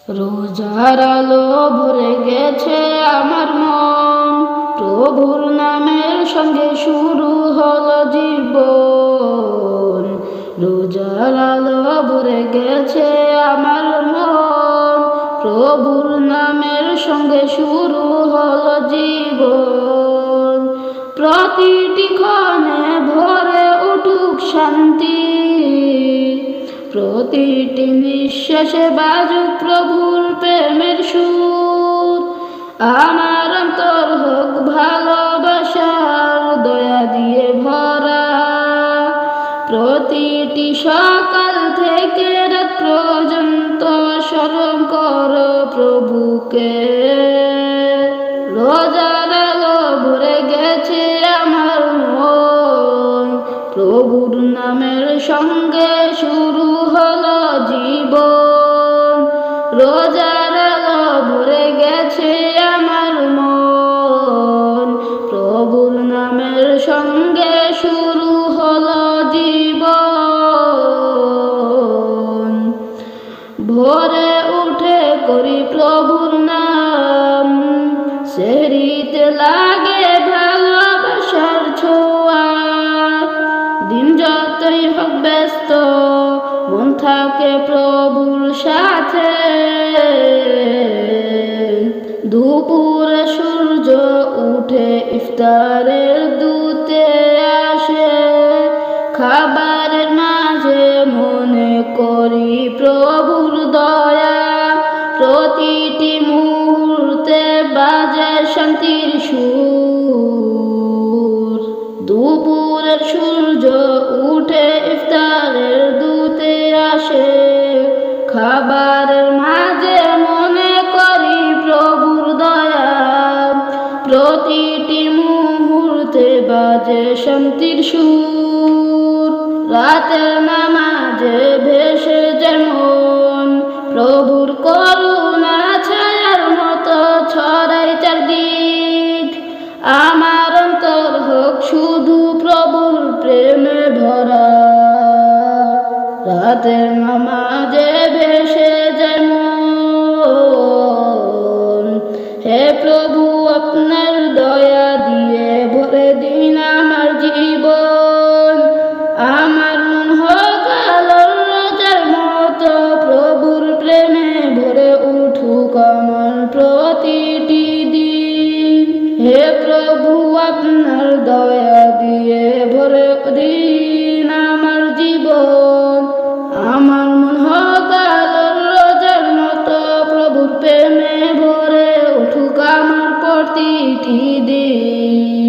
রোজার আলো ভরে গেছে আমার মন, প্রভুর নামের সঙ্গে শুরু হলো জীবন। রোজার আলো ভরে গেছে আমার মন, প্রভুর নামের সঙ্গে শুরু হলো জীবন। প্রতিটি ক্ষণে ভরে উঠুক শান্তি, প্রতিটি নিঃশ্বাসে বাজুক প্রভুর প্রেমের সুর। আমার অন্তর হোক ভালোবাসার দয়া দিয়ে ভরা, প্রতিটি সকাল থেকে রাত পর্যন্ত স্মরণ করো প্রভুকে। রোজার আলো ভরে গেছে আমার মন, প্রভুর নামের সঙ্গে শুরু হলো জীবন। রোজার আলো ভরে গেছে আমার মন, প্রভুর নামের সঙ্গে শুরু হলো জীবন। ভোরে উঠে করি প্রভুর নাম, সেহরিতে লাগে ভালোবাসার ছোঁয়া। দিন যতই হোক ব্যস্ত, মন থাকে প্রভুর সাথে। দুপুরে সূর্য উঠে ইফতারের দূতে আসে, খাবারের মাঝে মনে করি প্রভুর দয়া। প্রতিটি মুহূর্তে বাজে শান্তির সুর। দুপুরের সূর্য উঠে ইফতারের দূতে আসে, খাবারের মাঝে মনে করি প্রভুর দয়া। প্রতিটি মুহূর্তে বাজে শান্তির সুর। রাতের নামাজে ভেসে যেমন প্রভুর করুণা ছায়ার মতো ছড়াই চারদিক। আমার অন্তর হোক শুধু প্রভুর প্রেমে ভরা, রাতের নামাজে ভেসে যেমন। হে প্রভু, আপনার দয়া দিয়ে ভরে দিন আমার জীবন। আমার মন হোক আলোর রোজার মতো, প্রভুর প্রেমে ভরে উঠুক আমার প্রতিটি দিন। হে প্রভু, আপনার দয়া দিয়ে ভরে দিন আমার জীবন। আমার মন হোক আলোর রোজার মতো, প্রভুর প্রেমে ভরে উঠুক আমার প্রতিটি দিন।